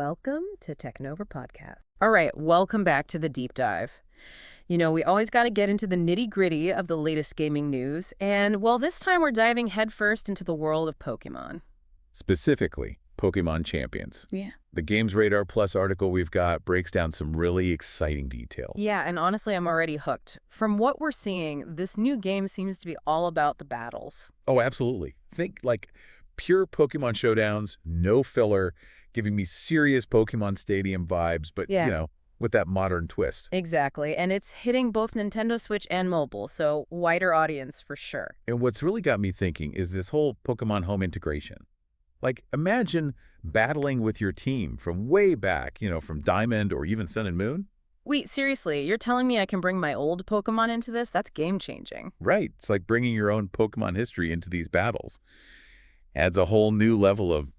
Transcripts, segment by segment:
welcome to TechNova Podcast. All right, welcome back to the deep dive. We always got to get into the nitty-gritty of the latest gaming news, and well, this time we're diving headfirst into the world of Pokemon. Specifically, Pokemon Champions. Yeah. The Games Radar Plus article we've got breaks down some really exciting details. Yeah, and honestly, I'm already hooked. From what we're seeing, this new game seems to be all about the battles. Oh, absolutely. Think like pure Pokemon showdowns, no filler, giving me serious Pokemon Stadium vibes, but, with that modern twist. Exactly, and it's hitting both Nintendo Switch and mobile, so wider audience for sure. And what's really got me thinking is this whole Pokemon home integration. Like, imagine battling with your team from way back, from Diamond or even Sun and Moon. Wait, seriously, you're telling me I can bring my old Pokemon into this? That's game-changing. Right. It's like bringing your own Pokemon history into these battles. Adds a whole new level of,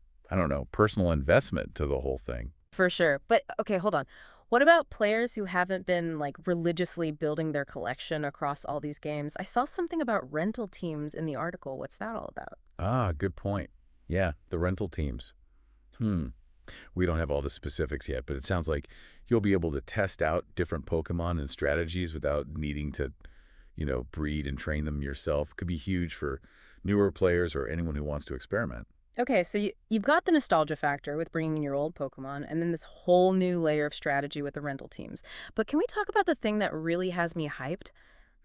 personal investment to the whole thing. For sure. But, okay, hold on. What about players who haven't been, religiously building their collection across all these games? I saw something about rental teams in the article. What's that all about? Ah, good point. Yeah, the rental teams. We don't have all the specifics yet, but it sounds like you'll be able to test out different Pokemon and strategies without needing to, breed and train them yourself. Could be huge for newer players or anyone who wants to experiment. Okay, so you've got the nostalgia factor with bringing in your old Pokemon, and then this whole new layer of strategy with the rental teams. But can we talk about the thing that really has me hyped?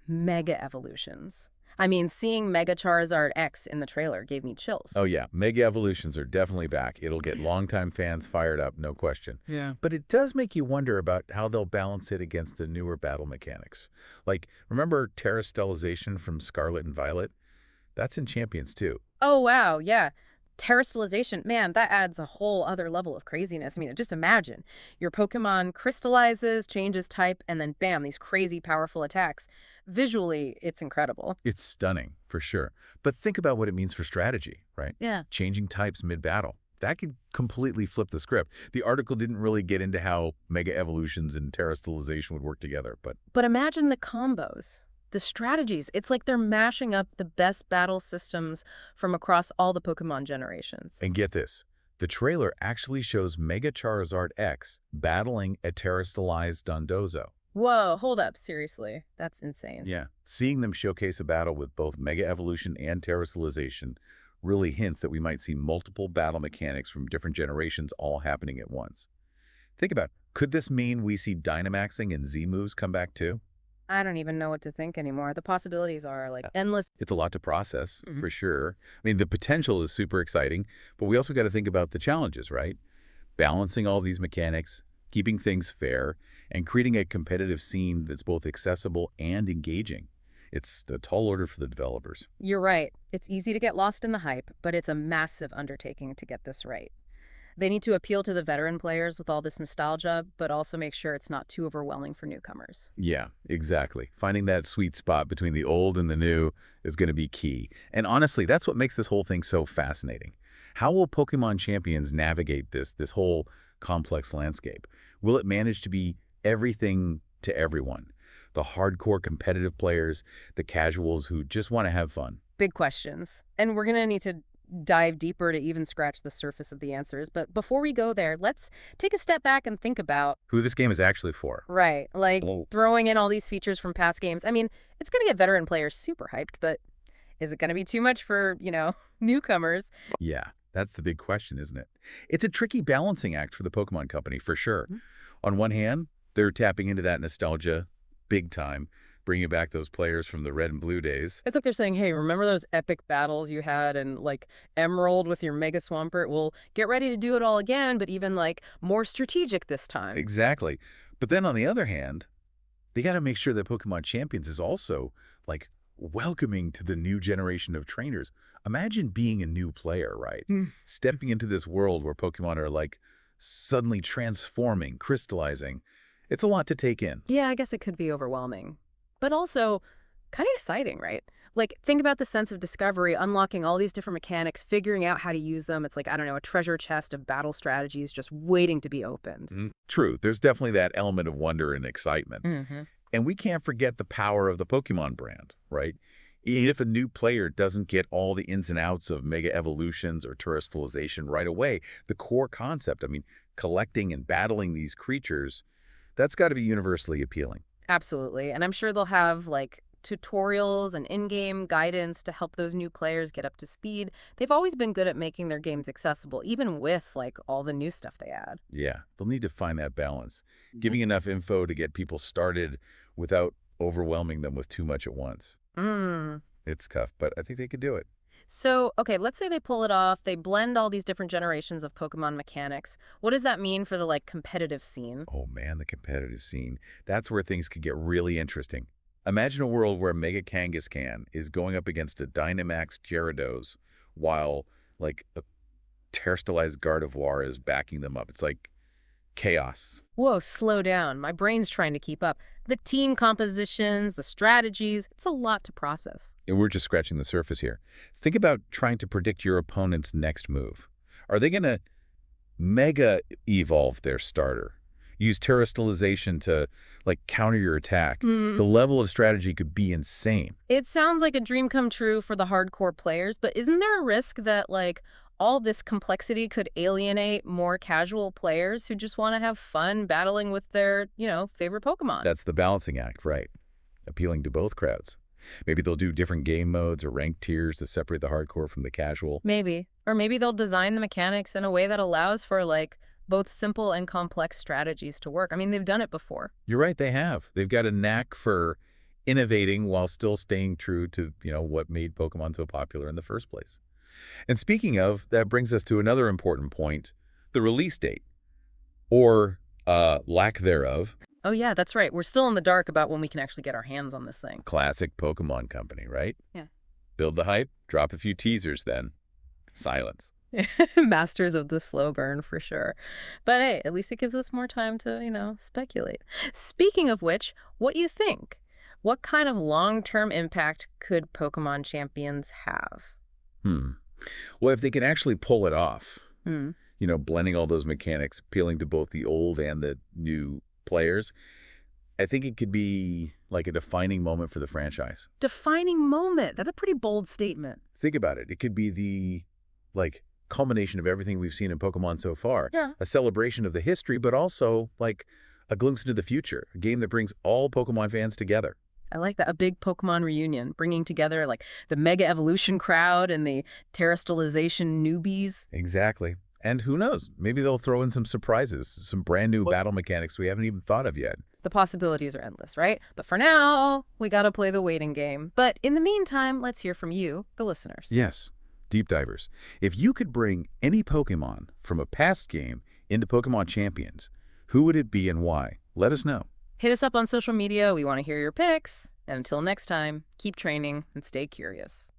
Mega Evolutions. I mean, seeing Mega Charizard X in the trailer gave me chills. Oh yeah, Mega Evolutions are definitely back. It'll get longtime fans fired up, no question. Yeah. But it does make you wonder about how they'll balance it against the newer battle mechanics. Like, remember Terastalization from Scarlet and Violet? That's in Champions too. Oh, wow, yeah. Terastalization, man, that adds a whole other level of craziness. I mean, just imagine. Your Pokemon crystallizes, changes type, and then bam, these crazy powerful attacks. Visually, it's incredible. It's stunning, for sure. But think about what it means for strategy, right? Yeah. Changing types mid-battle. That could completely flip the script. The article didn't really get into how Mega Evolutions and Terastalization would work together, but... But imagine the combos. The strategies, it's like they're mashing up the best battle systems from across all the Pokemon generations. And get this, the trailer actually shows Mega Charizard X battling a Terastalized Dondozo. Whoa, hold up, seriously. That's insane. Yeah. Seeing them showcase a battle with both Mega Evolution and Terastalization really hints that we might see multiple battle mechanics from different generations all happening at once. Think about, could this mean we see Dynamaxing and Z-moves come back too? I don't even know what to think anymore. The possibilities are endless. It's a lot to process, for sure. I mean, the potential is super exciting, but we also got to think about the challenges, right? Balancing all these mechanics, keeping things fair, and creating a competitive scene that's both accessible and engaging. It's a tall order for the developers. You're right. It's easy to get lost in the hype, but it's a massive undertaking to get this right. They need to appeal to the veteran players with all this nostalgia, but also make sure it's not too overwhelming for newcomers. Yeah, exactly. Finding that sweet spot between the old and the new is going to be key. And honestly, that's what makes this whole thing so fascinating. How will Pokemon Champions navigate this whole complex landscape? Will it manage to be everything to everyone? The hardcore competitive players, the casuals who just want to have fun? Big questions. And we're going to need to dive deeper to even scratch the surface of the answers. But before we go there, let's take a step back and think about who this game is actually for. Right. Throwing in all these features from past games. I mean, it's going to get veteran players super hyped, but is it going to be too much for, newcomers? Yeah, that's the big question, isn't it? It's a tricky balancing act for the Pokemon Company, for sure. On one hand, they're tapping into that nostalgia big time, bringing back those players from the red and blue days. It's like they're saying, hey, remember those epic battles you had in, Emerald with your Mega Swampert? Well, get ready to do it all again, but even, more strategic this time. Exactly. But then on the other hand, they got to make sure that Pokemon Champions is also, welcoming to the new generation of trainers. Imagine being a new player, right? Stepping into this world where Pokemon are, suddenly transforming, crystallizing. It's a lot to take in. Yeah, I guess it could be overwhelming. But also kind of exciting, right? Think about the sense of discovery, unlocking all these different mechanics, figuring out how to use them. It's a treasure chest of battle strategies just waiting to be opened. True. There's definitely that element of wonder and excitement. And we can't forget the power of the Pokemon brand, right? Even if a new player doesn't get all the ins and outs of Mega Evolutions or Terastalization right away, the core concept, I mean, collecting and battling these creatures, that's got to be universally appealing. Absolutely. And I'm sure they'll have like tutorials and in-game guidance to help those new players get up to speed. They've always been good at making their games accessible, even with like all the new stuff they add. Yeah, they'll need to find that balance, giving enough info to get people started without overwhelming them with too much at once. Mm. It's tough, but I think they could do it. So, okay, let's say they pull it off. They blend all these different generations of Pokemon mechanics. What does that mean for the like competitive scene? Oh man, the competitive scene. That's where things could get really interesting. Imagine a world where Mega Kangaskhan is going up against a Dynamax Gyarados while like a terrestrialized Gardevoir is backing them up. It's like chaos. Whoa, slow down. My brain's trying to keep up. The team compositions, the strategies, it's a lot to process. And we're just scratching the surface here. Think about trying to predict your opponent's next move. Are they going to mega evolve their starter? Use terrestrialization to like counter your attack. The level of strategy could be insane. It sounds like a dream come true for the hardcore players, but isn't there a risk that, like, all this complexity could alienate more casual players who just want to have fun battling with their, favorite Pokemon? That's the balancing act, right? Appealing to both crowds. Maybe they'll do different game modes or ranked tiers to separate the hardcore from the casual. Maybe. Or maybe they'll design the mechanics in a way that allows for, like, both simple and complex strategies to work. I mean, they've done it before. You're right, they have. They've got a knack for innovating while still staying true to, what made Pokemon so popular in the first place. And speaking of, that brings us to another important point, the release date, or lack thereof. Oh, yeah, that's right. We're still in the dark about when we can actually get our hands on this thing. Classic Pokemon company, right? Yeah. Build the hype, drop a few teasers, then silence. Masters of the slow burn for sure. But hey, at least it gives us more time to, speculate. Speaking of which, what do you think? What kind of long-term impact could Pokemon Champions have? Hmm. Well, if they can actually pull it off, Hmm. blending all those mechanics, appealing to both the old and the new players, I think it could be like a defining moment for the franchise. Defining moment. That's a pretty bold statement. Think about it. It could be the, like, culmination of everything we've seen in Pokemon so far. Yeah. A celebration of the history, but also, like, a glimpse into the future. A game that brings all Pokemon fans together. I like that. A big Pokemon reunion, bringing together like the Mega Evolution crowd and the Terastalization newbies. Exactly. And who knows? Maybe they'll throw in some surprises, some brand new battle mechanics we haven't even thought of yet. The possibilities are endless, right? But for now, we gotta play the waiting game. But in the meantime, let's hear from you, the listeners. Yes, deep divers. If you could bring any Pokemon from a past game into Pokemon Champions, who would it be and why? Let us know. Hit us up on social media. We want to hear your picks. And until next time, keep training and stay curious.